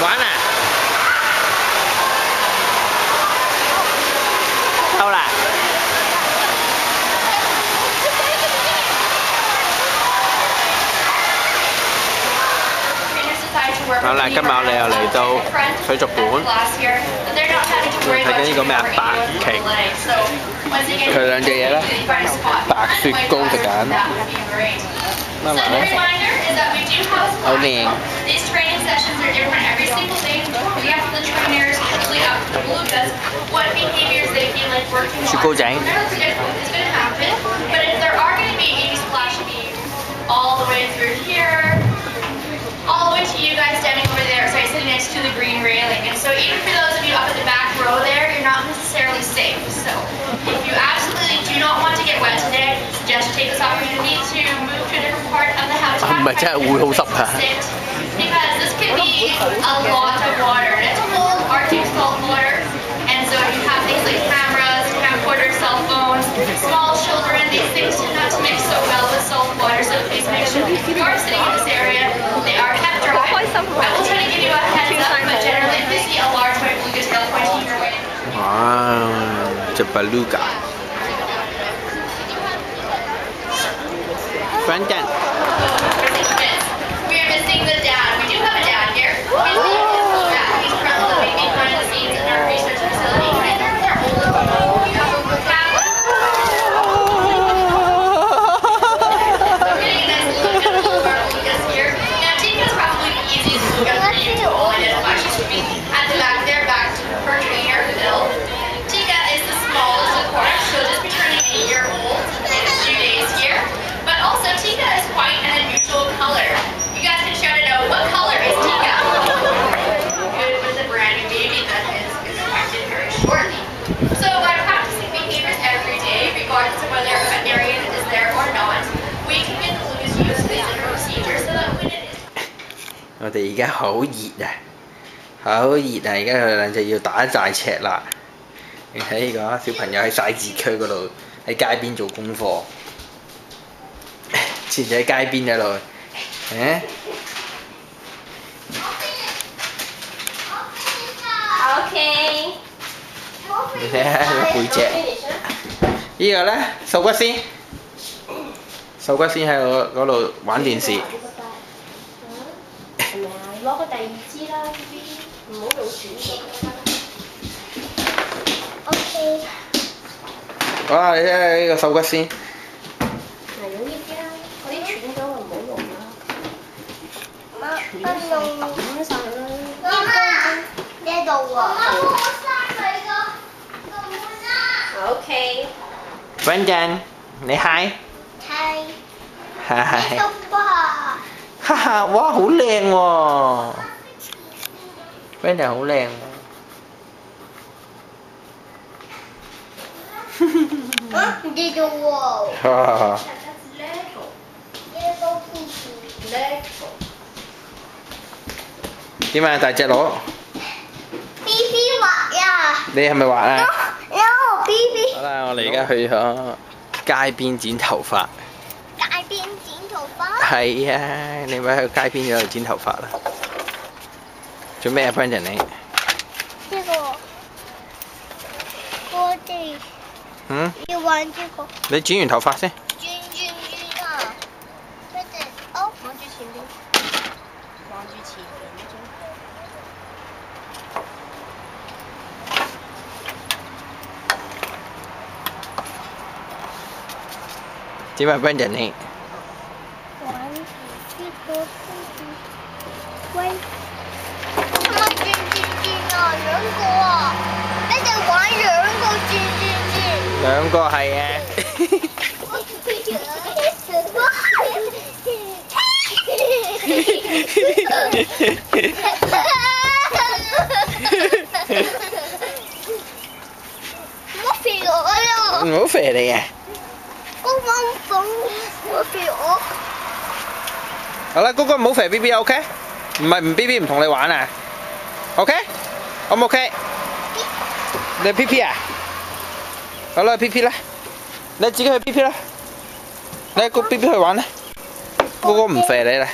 玩啊？夠啦！好啦，今日我哋又嚟到水族館，睇緊呢個咩啊？白鯨，佢兩隻嘢咧，白雪糕隻緊，乜話咧？好靚。雪糕仔。all the way to you guys standing over there, sorry, sitting next to the green railing. And so even for those of you up at the back row there, you're not necessarily safe. So if you absolutely do not want to get wet today, I suggest you take this opportunity to move to a different part of the habitat. Because this could be a lot of water. And it's cold Arctic salt water. And so if you have things like cameras, camcorders, cell phones, small children, these things tend not to mix so well with salt water. So please make sure if you are sitting in this area, they are kept dry. I will try to give you a heads up, but generally if you see a large white beluga tail pointing your way. Wow, it's a beluga. Brendan. We are missing the dad. We do have a dad here. He's currently living behind the scenes in our research facility. They're old.我哋而家好熱啊，好熱啊！而家佢兩隻要打一大赤啦。你睇呢個小朋友喺徙置區嗰度喺街邊做功課，前住喺街邊嗰度，OK。你睇下佢背脊。呢個咧瘦骨仙，瘦骨仙喺我嗰度玩電視。係咪啊？攞個第二支啦 ，B B， 唔好用選嘅。OK。哇！你睇下呢個瘦骨仙。嗱，用呢啲啦，嗰啲斷咗就唔好用啦。斷晒抌晒啦。呢度喎。OK。Brendan， 你 hi。係。係。哈哈！哇，好靚喎 ，Brendan 好靚喎。唔知道喎。點啊，大隻佬 ？B B 畫呀！你係咪畫啊？有 B B。好啦，我哋而家去咗街邊剪頭髮。街邊剪頭髮？係啊，你咪去街邊嗰度剪頭髮啦。做咩啊 ，Brendan 你？呢個，我哋要玩呢個。你剪完頭髮先。轉啊！一直哦，望住前邊，望住前邊嗰種。點啊 ，Brendan 你？玩呢個喂，係咪轉啊？兩個啊！你哋玩兩個轉。兩個係啊。唔好肥我啊！唔好肥你啊！我肥我。好啦，哥哥唔好肥 B B OK， 唔係唔 B B 唔同你玩啊 ，OK？O 唔 OK？ 你 P P 啊？好啦 ，P P 啦，你自己去 P P 啦，你個 B B 去玩啦，哥哥唔肥你啦。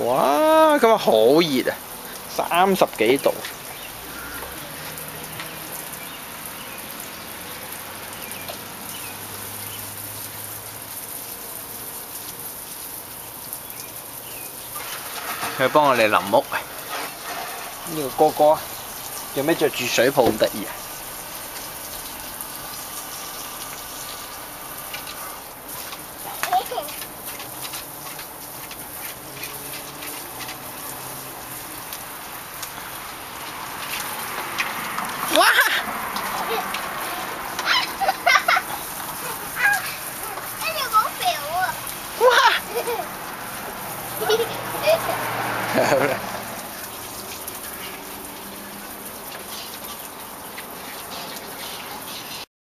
哇！今日好熱啊，30幾度。佢幫我哋淋屋。呢個哥哥做咩着住水泡咁得意啊？哇！跟住講笑啊！哇！